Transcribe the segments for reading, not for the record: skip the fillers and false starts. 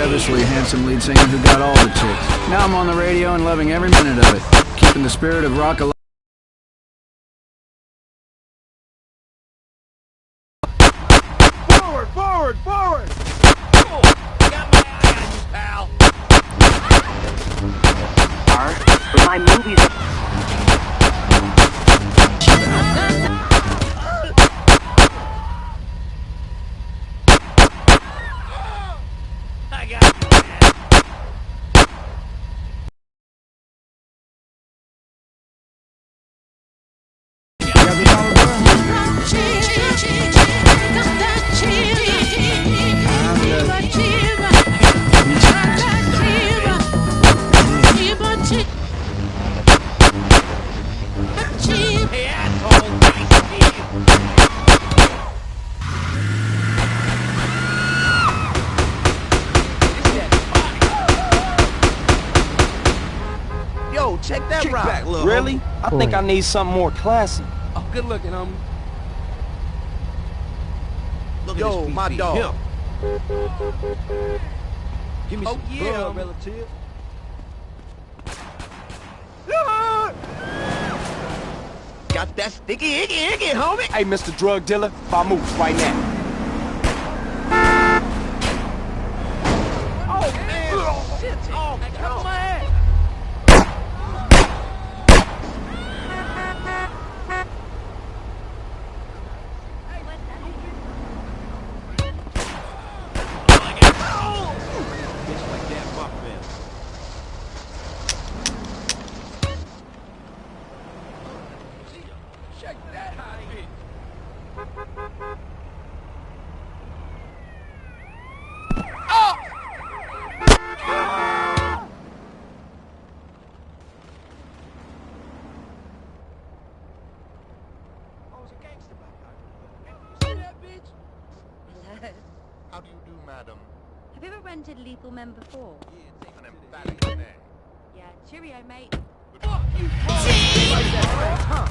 devilishly handsome lead singer who got all the chicks. Now I'm on the radio and loving every minute of it, keeping the spirit of rock alive. Forward, forward, forward! Oh, got my eye on you, pal. My movies. I got you, man. Hey, asshole, nice to see you. Yo, check that Kick rock. back, little Really? homie. I think I need something more classy. Oh, good looking, homie. Look Yo, at this my feet. dog. Him. Give me Oh, some yeah, blood, homie. relative. Got that sticky icky, homie. Hey, Mr. Drug Dealer, vamoose right now. Oh, man. Shit. Oh, man. Come on, man. Bitch like that, fuck man. Check that hot bitch. Hello. How do you do, madam? Have you ever rented Lethal Men before? An emphatic nay. Yeah, cheerio, mate. Fuck you, like that, right? Huh?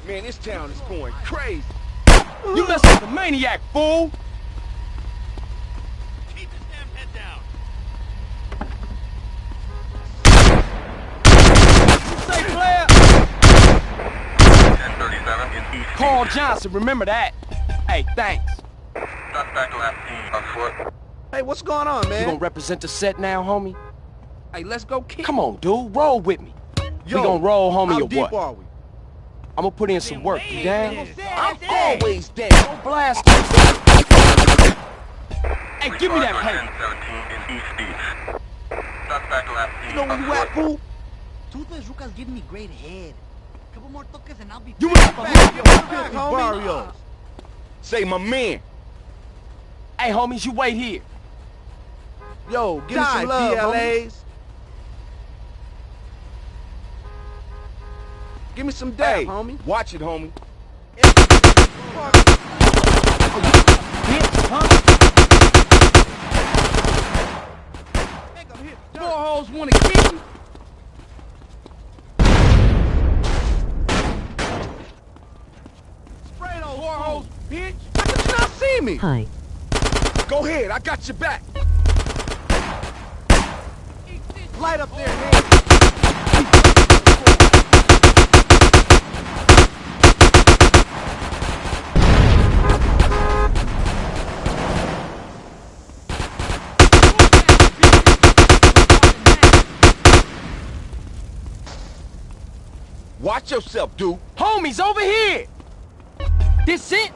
Man, this town is going crazy. You listen to the maniac, fool! Keep his damn head down. Say, player! 1037 in East. Carl Johnson, remember that. Hey, thanks. Suspect last seen on foot. Hey, what's going on, You man? gonna represent the set now, homie? Hey, let's go kick. Come on, dude, roll with me. Yo, we gonna roll, homie, how or deep what? are we? I'm gonna put in some work, you down? I'm always down. Don't blast us. Hey, give me that paper. 1017 in East Beach. Suspect last You seen know where on you at, foot. fool? Toothless Ruka's giving me great head. Couple more toques and I'll be You back. in Back, homie. Barrios. Say my man. Hey, homies, you wait here. Yo, give me some love, PLAs. Give me some dab, Hey, homie. watch it, homie. Four hoes wanna kick me. Spray those four hoes, bitch. How could you not see me? Hi. Go ahead, I got your back. Light up there, man. Watch yourself, dude. Homies, over here! This it?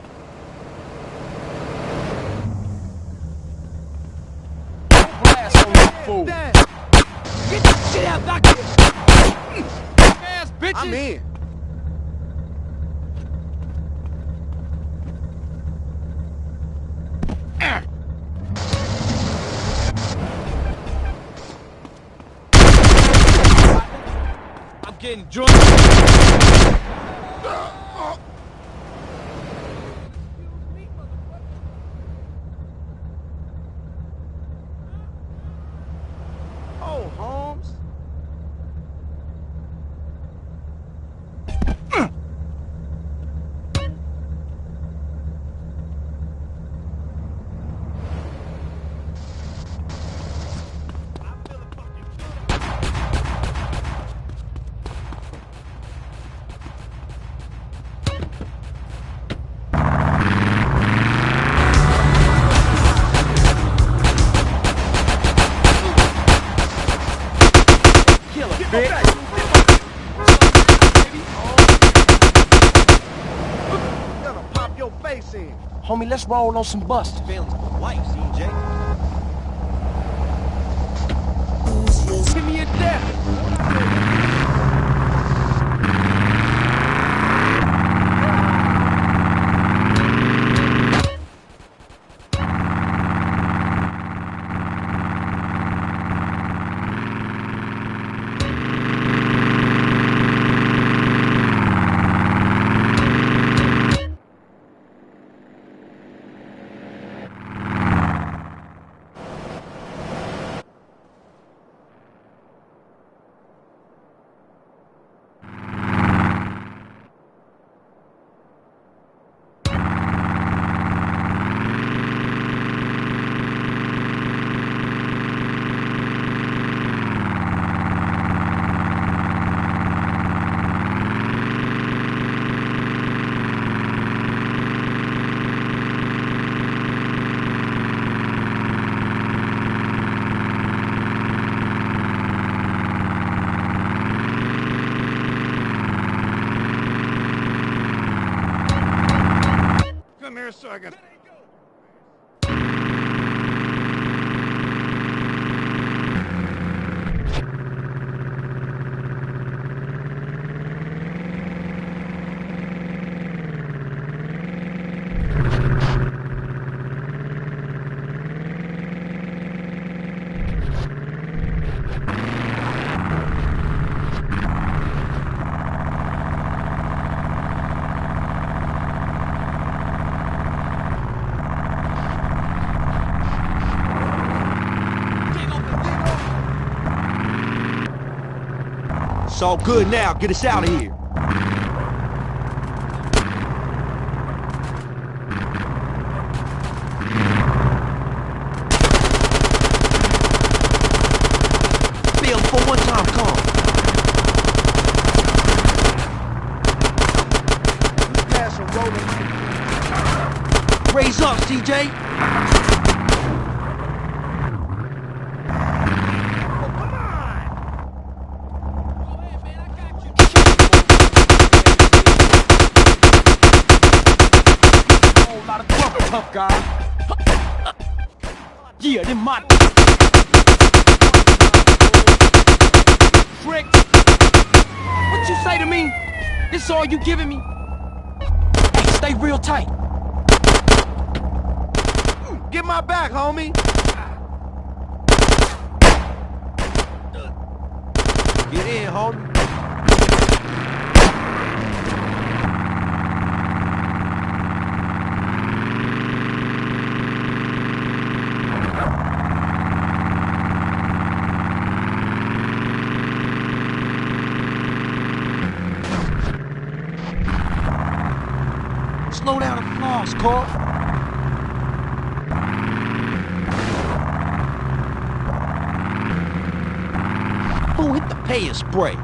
Don't blast on that fool. Get that shit out, doctor. Ass bitches. I'm in. I'm getting drunk. Oh, Holmes. face in. Homie, let's roll on some busts. Feelings for life, CJ. Give me a death. Come here a second. It's all good now. Get us out of here. Bill, for one time, come. Gas are rolling. Raise up, CJ. Tough guy. Yeah, them my trick. What you say to me? This all you giving me? Hey, stay real tight. Get my back, homie. Get in, homie. Slow down the flaws, Carl. Who hit the pay and spray?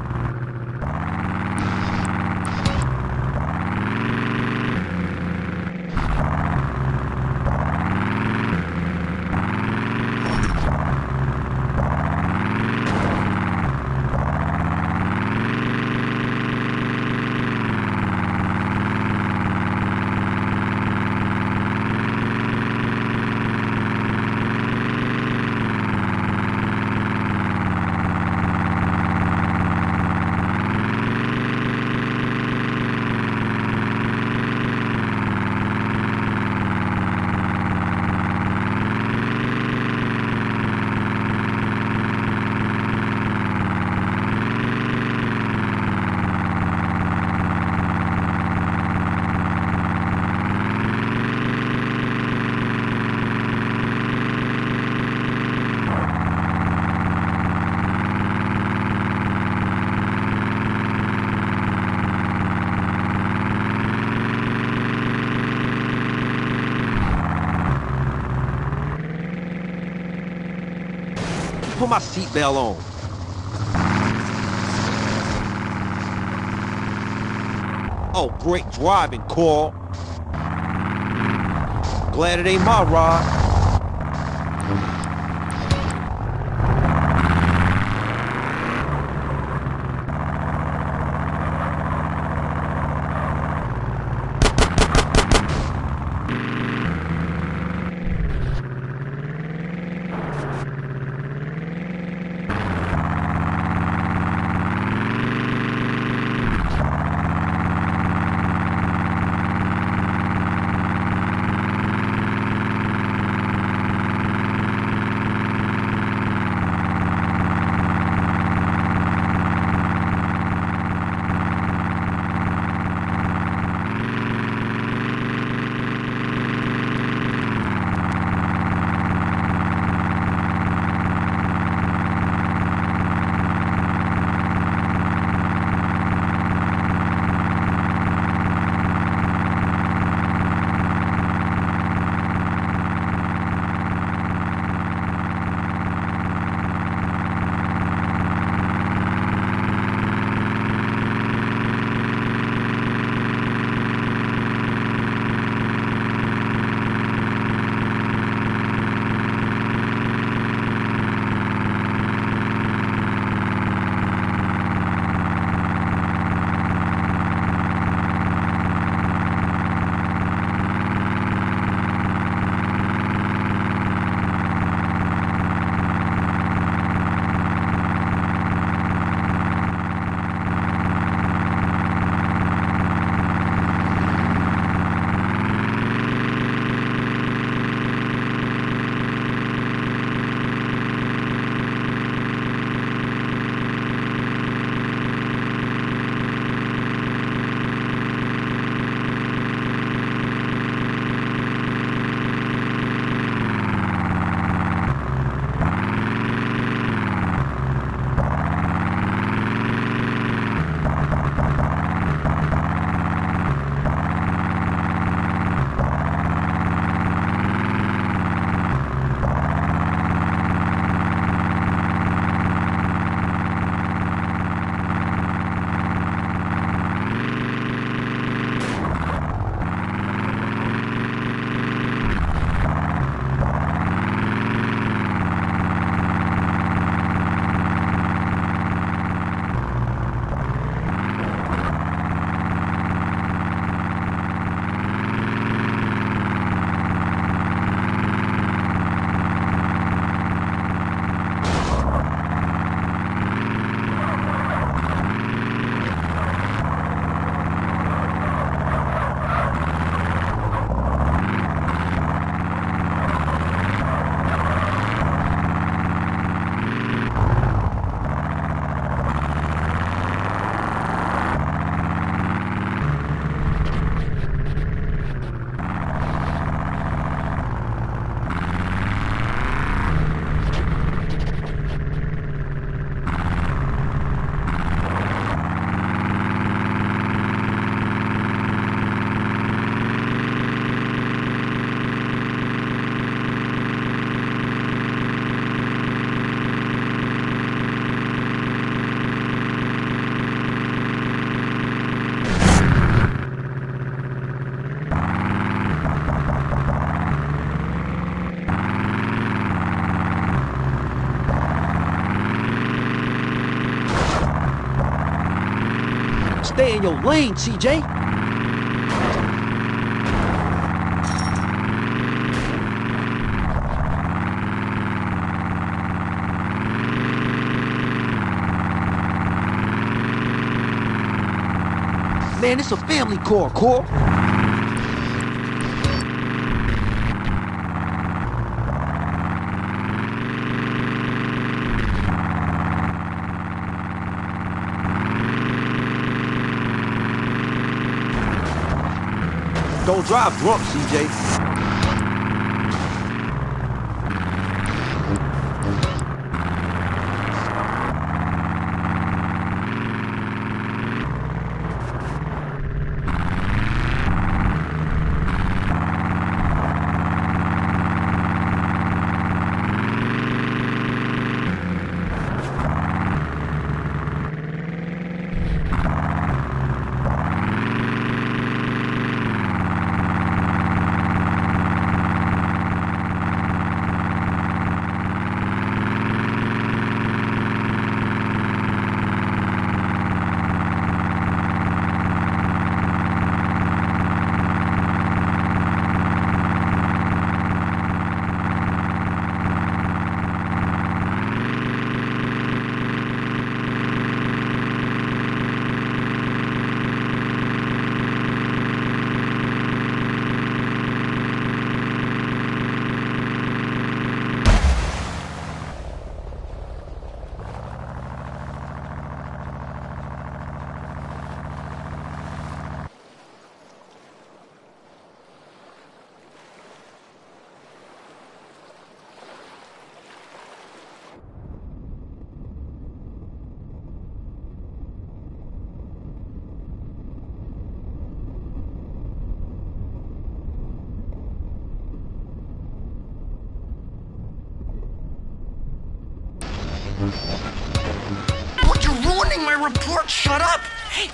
Put my seatbelt on. Oh, great driving, Carl. Glad it ain't my ride. in your lane, CJ. Man, it's a family car, Cor. Don't drive drunk, CJ. Look, you're ruining my report! Shut up! Hey!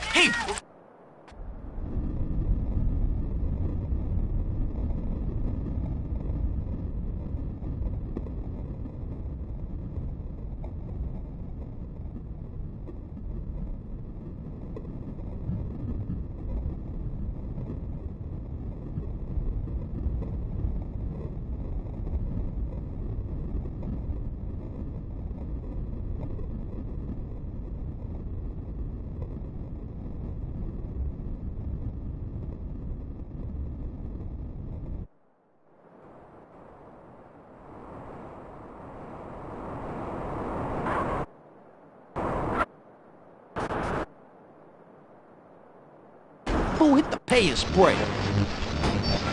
Who hit the pay and spray?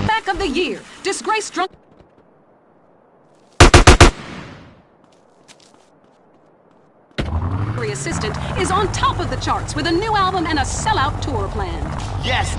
Back of the year. Disgraced drunk. Assistant is on top of the charts with a new album and a sellout tour planned. Yes!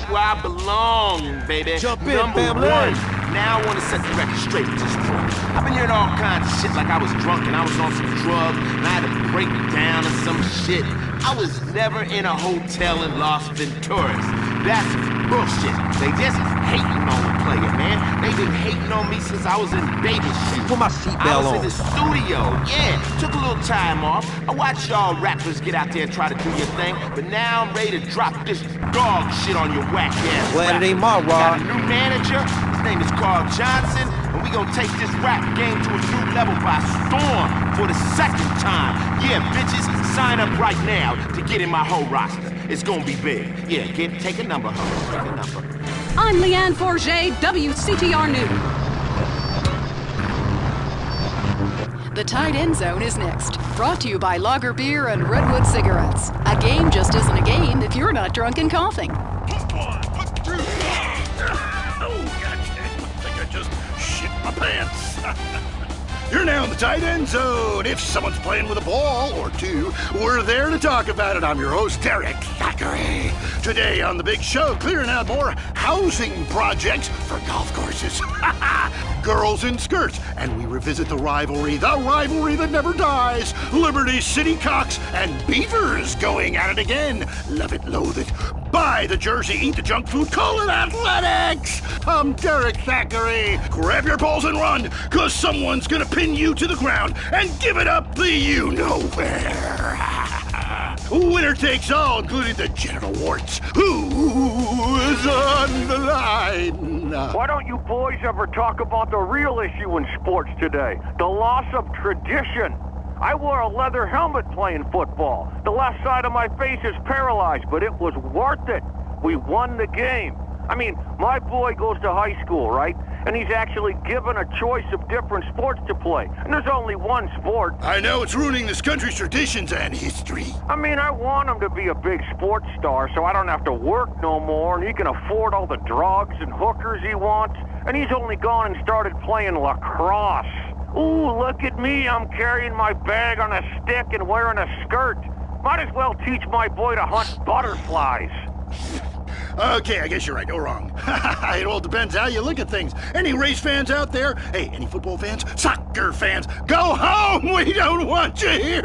Where I belong, baby. Jump in, Number family. one. Now I want to set the record straight with this joint. I've been hearing all kinds of shit like I was drunk and I was on some drugs and I had to break down or some shit. I was never in a hotel in Las Venturas. That's bullshit. They just hating on the player, man. They've been hating on me since I was in baby shoes. Put my I seatbelt was on. in the studio, yeah. Took a little time off. I watched y'all rappers get out there and try to do your thing, but now I'm ready to drop this dog shit on your whack ass. Glad it ain't my Got ride. a new manager. His name is Carl Johnson, and we gonna take this rap game to a new level by storm for the second time. Yeah, bitches, sign up right now to get in my whole roster. It's gonna be big. Yeah, take a number, huh? Take a number. I'm Leanne Forget, WCTR News. The Tight End Zone is next. Brought to you by Lager Beer and Redwood Cigarettes. A game just isn't a game if you're not drunk and coughing. Oh, goddamn. I think I just shit my pants. You're now in the tight end zone. If someone's playing with a ball or two, we're there to talk about it. I'm your host, Derek Thackeray. Today on the big show, clearing out more housing projects for golf courses. Girls in skirts, and we revisit the rivalry that never dies. Liberty City Cocks and Beavers going at it again. Love it, loathe it. Buy the jersey, eat the junk food, call it athletics. I'm Derek Thackeray. Grab your balls and run, cause someone's gonna pin you to the ground and give it up the you-know-where. Winner takes all, including the genital warts. Who's on the line? Why don't you boys ever talk about the real issue in sports today? The loss of tradition. I wore a leather helmet playing football. The left side of my face is paralyzed, but it was worth it. We won the game. I mean, my boy goes to high school, right? And he's actually given a choice of different sports to play. And there's only one sport. I know it's ruining this country's traditions and history. I mean, I want him to be a big sports star so I don't have to work no more and he can afford all the drugs and hookers he wants. And he's only gone and started playing lacrosse. Ooh, look at me. I'm carrying my bag on a stick and wearing a skirt. Might as well teach my boy to hunt butterflies. Okay, I guess you're right. No wrong. It all depends how you look at things. Any race fans out there? Hey, any football fans? Soccer fans? Go home! We don't want you here!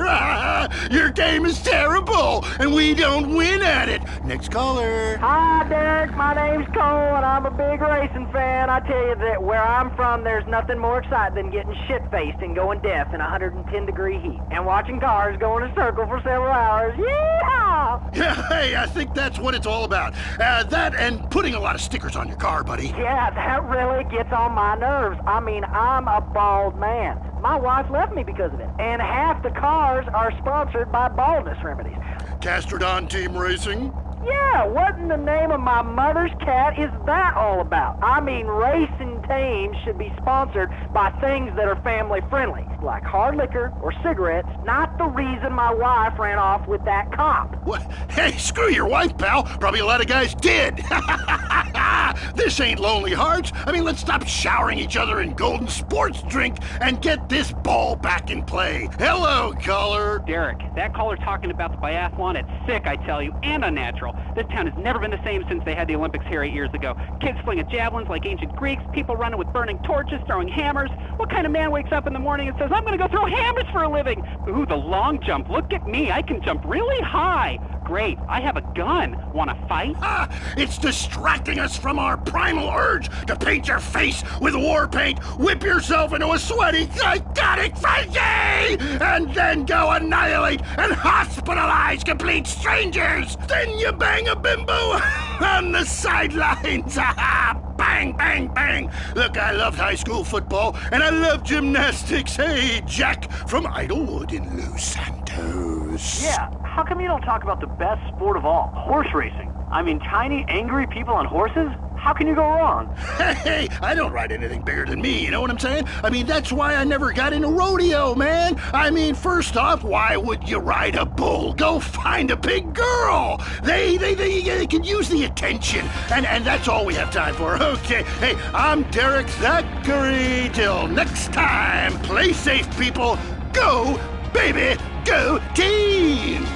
Your game is terrible, and we don't win at it. Next caller. Hi, Derek. My name's Cole, and I'm a big racing fan. I tell you that where I'm from, there's nothing more exciting than getting shit-faced and going deaf in 110-degree heat and watching cars go in a circle for several hours. Yeehaw! Yeah, hey, I think that's what it's all about. That and putting a lot of stickers on your car, buddy. Yeah, that really gets on my nerves. I mean, I'm a bald man. My wife left me because of it. And half the cars are sponsored by baldness remedies. Castrodon Team Racing? Yeah, what in the name of my mother's cat is that all about? I mean, racing teams should be sponsored by things that are family-friendly, like hard liquor or cigarettes, not the reason my wife ran off with that cop. What? Hey, screw your wife, pal. Probably a lot of guys did. This ain't Lonely Hearts. I mean, let's stop showering each other in golden sports drink and get this ball back in play. Hello, caller. Derek, that caller talking about the biathlon, it's sick, I tell you, and unnatural. This town has never been the same since they had the Olympics here 8 years ago. Kids flinging javelins like ancient Greeks, people running with burning torches, throwing hammers. What kind of man wakes up in the morning and says, I'm going to go throw hammers for a living? Ooh, the long jump. Look at me. I can jump really high. Great. I have a gun. Want to fight? It's distracting us from our primal urge to paint your face with war paint, whip yourself into a sweaty, psychotic frenzy, and then go annihilate and hospitalize complete strangers. Then you bang a bimbo on the sidelines. Bang, bang, bang. Look, I loved high school football, and I love gymnastics. Hey, Jack from Idlewood in Los Santos. Yeah, how come you don't talk about the best sport of all, horse racing? I mean, tiny, angry people on horses? How can you go wrong? Hey, I don't ride anything bigger than me, you know what I'm saying? I mean, that's why I never got into rodeo, man. I mean, first off, why would you ride a bull? Go find a big girl. They can use the attention, and that's all we have time for. Okay, hey, I'm Derek Zachary. Till next time, play safe, people. Go, baby, go team!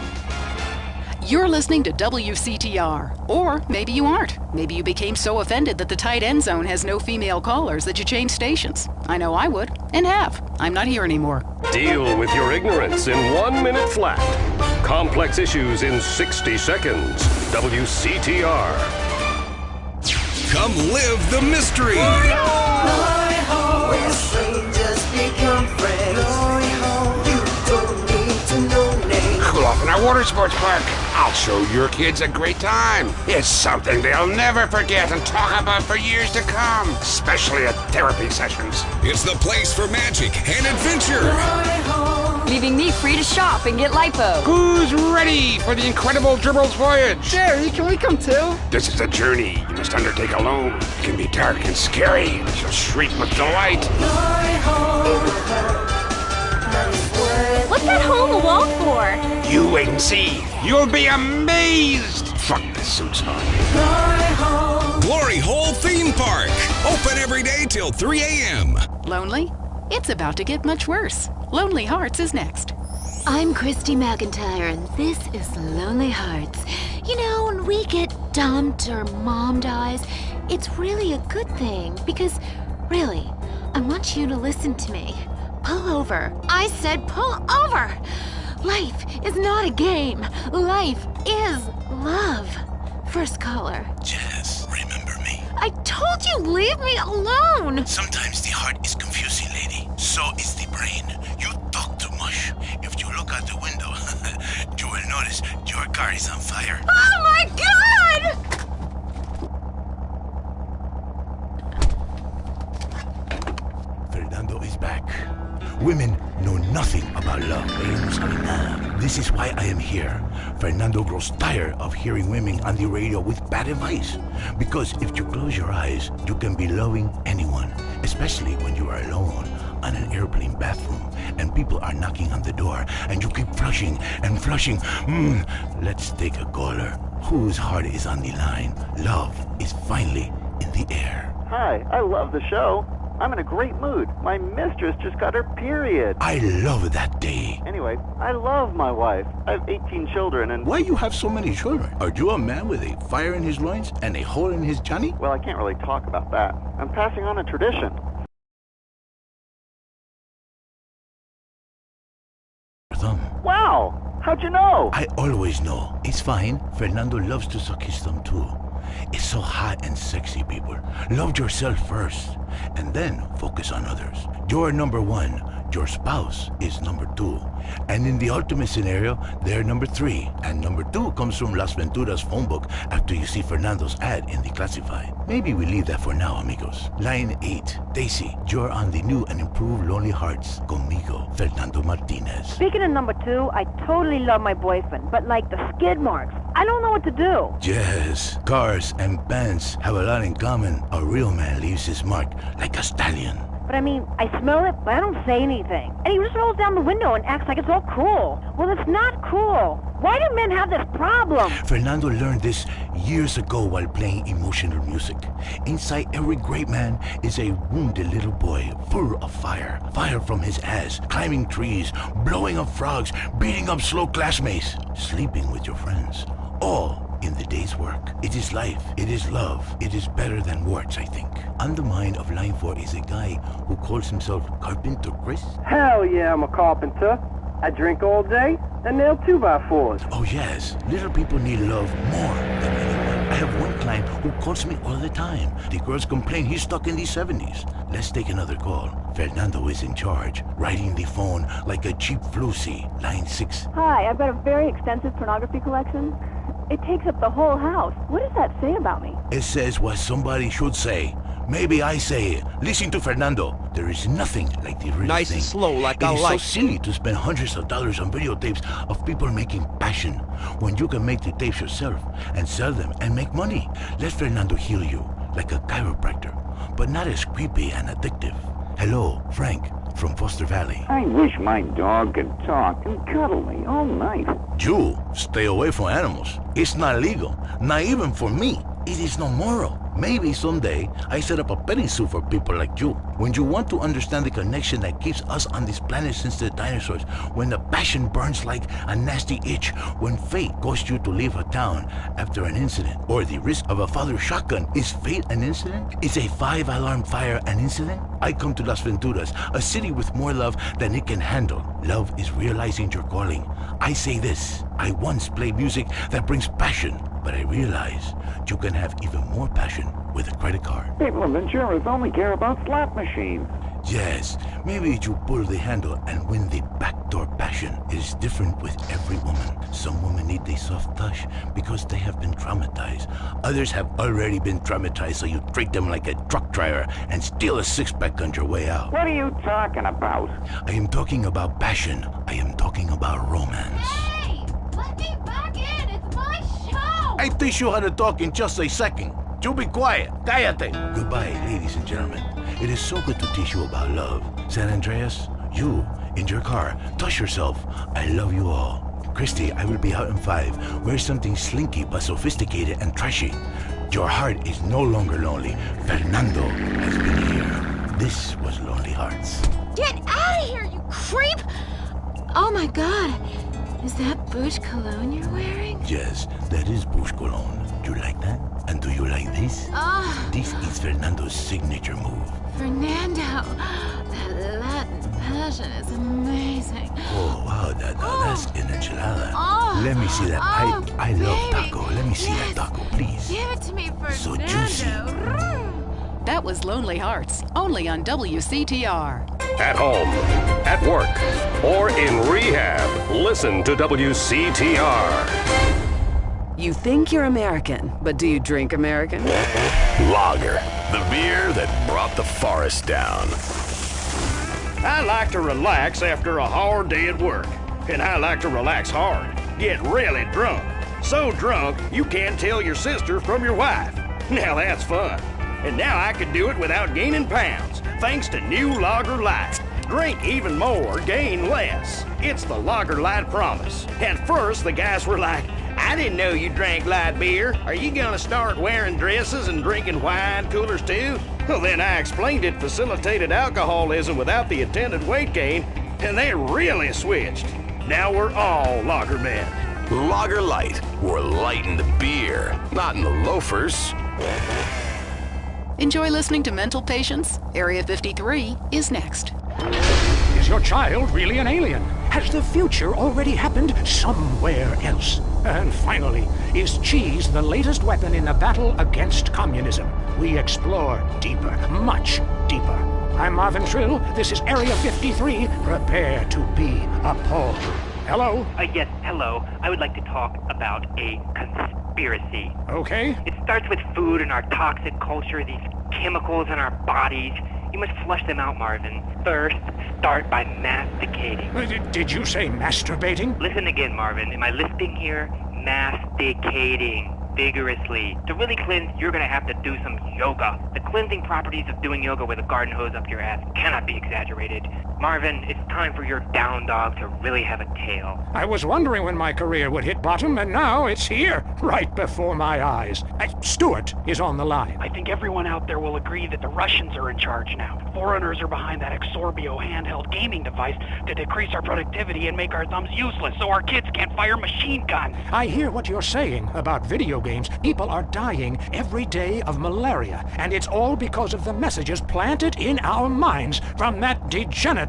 You're listening to WCTR. Or maybe you aren't. Maybe you became so offended that the tight end zone has no female callers that you changed stations. I know I would, and have. I'm not here anymore. Deal with your ignorance in 1 minute flat. Complex issues in 60 seconds. WCTR. Come live the mystery. Where strangers become friends. You don't need to know names. Cool off in our water sports park. I'll show your kids a great time. It's something they'll never forget and talk about for years to come, especially at therapy sessions. It's the place for magic and adventure. Leaving me free to shop and get lipo. Who's ready for the incredible Dribbles voyage? Jerry, can we come too? This is a journey you must undertake alone. It can be dark and scary, but you'll shriek with delight. What's that hole in the wall for? You wait and see. You'll be amazed. Fuck, this suit's on. Glory Hole Theme Park. Open every day till 3 a.m. Lonely? It's about to get much worse. Lonely Hearts is next. I'm Christy McIntyre, and this is Lonely Hearts. You know, when we get dumped or mom dies, it's really a good thing, because, really, I want you to listen to me. Pull over. I said pull over! Life is not a game. Life is love. First caller. Jess, remember me. I told you, leave me alone! Sometimes the heart is confusing, lady. So is the brain. You talk too much. If you look out the window, you will notice your car is on fire? Oh my God! Fernando is back. Women know nothing about love. Ellos no saben nada. This is why I am here. Fernando grows tired of hearing women on the radio with bad advice. Because if you close your eyes, you can be loving anyone, especially when you are alone on an airplane bathroom and people are knocking on the door and you keep flushing and flushing. Let's take a caller whose heart is on the line. Love is finally in the air. Hi, I love the show. I'm in a great mood. My mistress just got her period. I love that day. Anyway, I love my wife. I have 18 children and... Why you have so many children? Are you a man with a fire in his loins and a hole in his Johnny? Well, I can't really talk about that. I'm passing on a tradition. Wow! How'd you know? I always know. It's fine. Fernando loves to suck his thumb too. It's so hot and sexy, people. Love yourself first, and then focus on others. You're number one. Your spouse is number two. And in the ultimate scenario, they're number three. And number two comes from Las Venturas phone book after you see Fernando's ad in the classified. Maybe we leave that for now, amigos. Line 8. Daisy, you're on the new and improved Lonely Hearts. Conmigo, Fernando Martinez. Speaking of number two, I totally love my boyfriend, but like the skid marks, I don't know what to do. Yes, cars and bands have a lot in common. A real man leaves his mark like a stallion. But I mean, I smell it, but I don't say anything. And he just rolls down the window and acts like it's all cool. Well, it's not cool. Why do men have this problem? Fernando learned this years ago while playing emotional music. Inside every great man is a wounded little boy full of fire. Fire from his ass, climbing trees, blowing up frogs, beating up slow classmates, sleeping with your friends. All in the day's work. It is life. It is love. It is better than words, I think. On the mind of line 4 is a guy who calls himself Carpenter Chris. Hell yeah, I'm a carpenter. I drink all day and nail 2x4s. Oh yes, little people need love more than anyone. I have one client who calls me all the time. The girls complain he's stuck in the 70s. Let's take another call. Fernando is in charge, riding the phone like a cheap floozy. Line 6. Hi, I've got a very extensive pornography collection. It takes up the whole house. What does that say about me? It says what somebody should say. Maybe I say it. Listen to Fernando. There is nothing like the real nice thing. And slow like I like. It is like. so silly to spend hundreds of dollars on videotapes of people making passion when you can make the tapes yourself and sell them and make money. Let Fernando heal you like a chiropractor, but not as creepy and addictive. Hello, Frank from Foster Valley. I wish my dog could talk and cuddle me all night. You stay away from animals. It's not legal, not even for me. It is not moral. Maybe someday I set up a petting zoo for people like you. When you want to understand the connection that keeps us on this planet since the dinosaurs, when the passion burns like a nasty itch, when fate caused you to leave a town after an incident, or the risk of a father's shotgun, is fate an incident? Is a 5-alarm fire an incident? I come to Las Venturas, a city with more love than it can handle. Love is realizing your calling. I say this, I once played music that brings passion, but I realize you can have even more passion with a credit card. People in Venturas only care about slot machines. Yes, maybe you pull the handle and win the backdoor passion. It is different with every woman. Some women need a soft touch because they have been traumatized. Others have already been traumatized, so you treat them like a truck driver and steal a six-pack on your way out. What are you talking about? I am talking about passion. I am talking about romance. Hey! Let me back in! It's my show! I teach you how to talk in just a second. You be quiet. Cállate. Goodbye, ladies and gentlemen. It is so good to teach you about love. Sanandreas, you, in your car, touch yourself. I love you all. Christy, I will be out in 5. Wear something slinky but sophisticated and trashy. Your heart is no longer lonely. Fernando has been here. This was Lonely Hearts. Get out of here, you creep! Oh my god. Is that Bush cologne you're wearing? Yes, that is Bush cologne. You like that? And do you like this? Oh. This is Fernando's signature move. Fernando, that Latin passion is amazing. Oh, wow, that's an enchilada. Oh. Let me see that. Oh, I love baby. taco. Let me see Yes. that taco, please. Give it to me, Fernando. So juicy. That was Lonely Hearts, only on WCTR. At home, at work, or in rehab, listen to WCTR. You think you're American, but do you drink American? Lager, the beer that brought the forest down. I like to relax after a hard day at work. And I like to relax hard. Get really drunk. So drunk, you can't tell your sister from your wife. Now that's fun. And now I can do it without gaining pounds, thanks to new Lager Light. Drink even more, gain less. It's the Lager Light promise. At first, the guys were like, I didn't know you drank light beer. Are you gonna start wearing dresses and drinking wine coolers too? Well, then I explained it facilitated alcoholism without the attendant weight gain, and they really switched. Now we're all lager men. Lager Light. We're light in the beer, not in the loafers. Enjoy listening to Mental Patients? Area 53 is next. Is your child really an alien? Has the future already happened somewhere else? And finally, is cheese the latest weapon in the battle against communism? We explore deeper, much deeper. I'm Marvin Trill. This is Area 53. Prepare to be appalled. Hello? Yes, hello. I would like to talk about a conspiracy. Okay. It starts with food and our toxic culture, these chemicals in our bodies. You must flush them out, Marvin. First, start by masticating. Did you say masturbating? Listen again, Marvin. Am I lisping here? Masticating. Vigorously. To really cleanse, you're gonna have to do some yoga. The cleansing properties of doing yoga with a garden hose up your ass cannot be exaggerated. Marvin, it's time for your down dog to really have a tail. I was wondering when my career would hit bottom, and now it's here, right before my eyes. Stuart is on the line. I think everyone out there will agree that the Russians are in charge now. Foreigners are behind that Exorbio handheld gaming device to decrease our productivity and make our thumbs useless so our kids can't fire machine guns. I hear what you're saying about video games. People are dying every day of malaria, and it's all because of the messages planted in our minds from that degenitron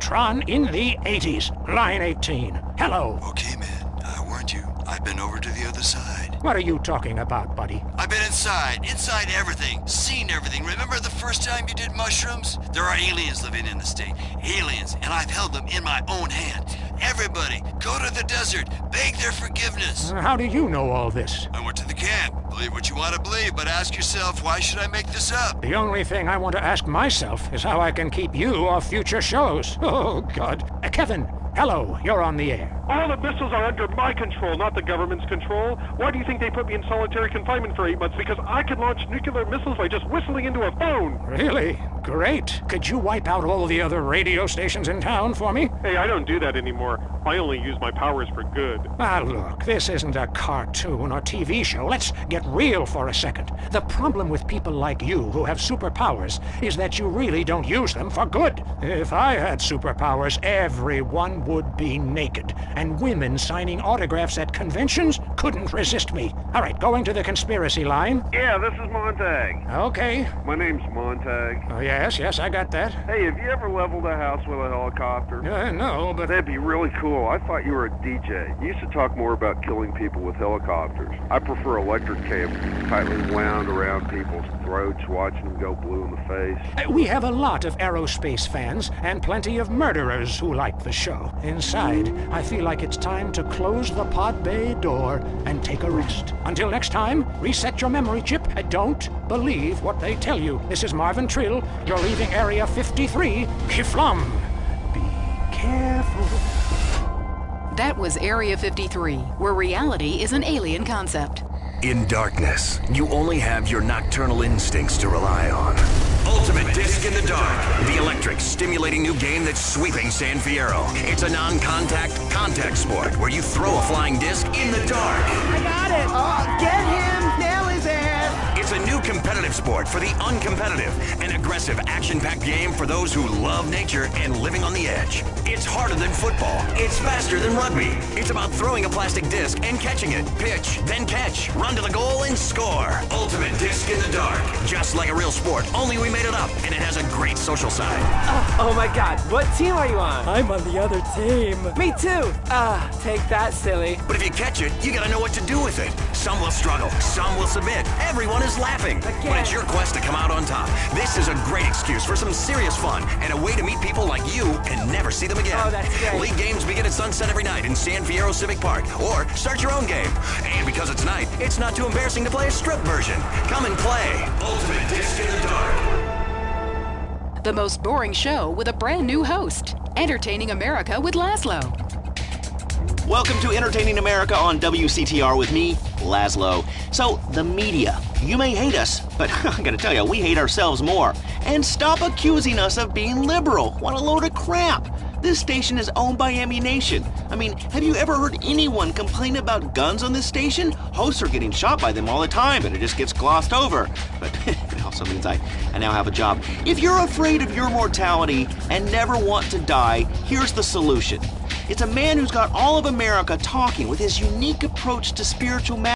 in the 80s. Line 18. Hello. Okay, man. I warned you. I've been over to the other side. What are you talking about, buddy? I've been inside everything, seen everything. Remember the first time you did mushrooms? There are aliens living in the state. Aliens, and I've held them in my own hand. Everybody, go to the desert, beg their forgiveness. How do you know all this? I went to the camp. Believe what you want to believe, but ask yourself, why should I make this up? The only thing I want to ask myself is how I can keep you off future shows. Oh, God. Kevin, hello, you're on the air. All the missiles are under my control, not the government's control. Why do you think they put me in solitary confinement for 8 months? Because I can launch nuclear missiles by just whistling into a phone. Really? Great. Could you wipe out all the other radio stations in town for me? Hey, I don't do that anymore. I only use my powers for good. Ah, look, this isn't a cartoon or TV show. Let's get real for a second. The problem with people like you who have superpowers is that you really don't use them for good. If I had superpowers, everyone would be naked. And women signing autographs at conventions couldn't resist me. All right, going to the conspiracy line. Yeah, this is Montag. Okay. My name's Montag. Oh, yes, I got that. Hey, have you ever leveled a house with a helicopter? No, but... That'd be really cool. I thought you were a DJ. You used to talk more about killing people with helicopters. I prefer electric cables, tightly wound around people's throats, watching them go blue in the face. We have a lot of aerospace fans and plenty of murderers who like the show. Inside, I feel like it's time to close the pod bay door and take a rest. Until next time, reset your memory chip and don't believe what they tell you. This is Marvin Trill. You're leaving Area 53. Kiflam. Be careful. That was Area 53, where reality is an alien concept. In darkness, you only have your nocturnal instincts to rely on. Ultimate Disc in the Dark, the electric, stimulating new game that's sweeping San Fierro. It's a non-contact, contact sport where you throw a flying disc in the dark. I got it! Oh, get him! Nail his ass! It's a new competitive sport for the uncompetitive, an aggressive, action-packed game for those who love nature and living on the edge. It's harder than football. It's faster than rugby. It's about throwing a plastic disc and catching it. Pitch, then catch, run to the goal and score. Ultimate Disc in the Dark. Just like a real sport, only we made it up, and it has a great social side. Oh my God, what team are you on? I'm on the other team. Me too. Take that, silly. But if you catch it, you gotta know what to do with it. Some will struggle, some will submit. Everyone is laughing. But it's your quest to come out on top. This is a great excuse for some serious fun and a way to meet people like you and never see them again. Oh, that's great. League games begin at sunset every night in San Fierro Civic Park. Or start your own game. And because it's night, it's not too embarrassing to play a strip version. Come and play Ultimate Disc in the Dark. The most boring show with a brand new host. Entertaining America with Laszlo. Welcome to Entertaining America on WCTR with me, Laszlo. So, the media. You may hate us, but I gotta tell you, we hate ourselves more. And stop accusing us of being liberal. What a load of crap. This station is owned by Ammunition. I mean, have you ever heard anyone complain about guns on this station? Hosts are getting shot by them all the time, but it just gets glossed over. But it also means I now have a job. If you're afraid of your mortality and never want to die, here's the solution. It's a man who's got all of America talking with his unique approach to spiritual matters.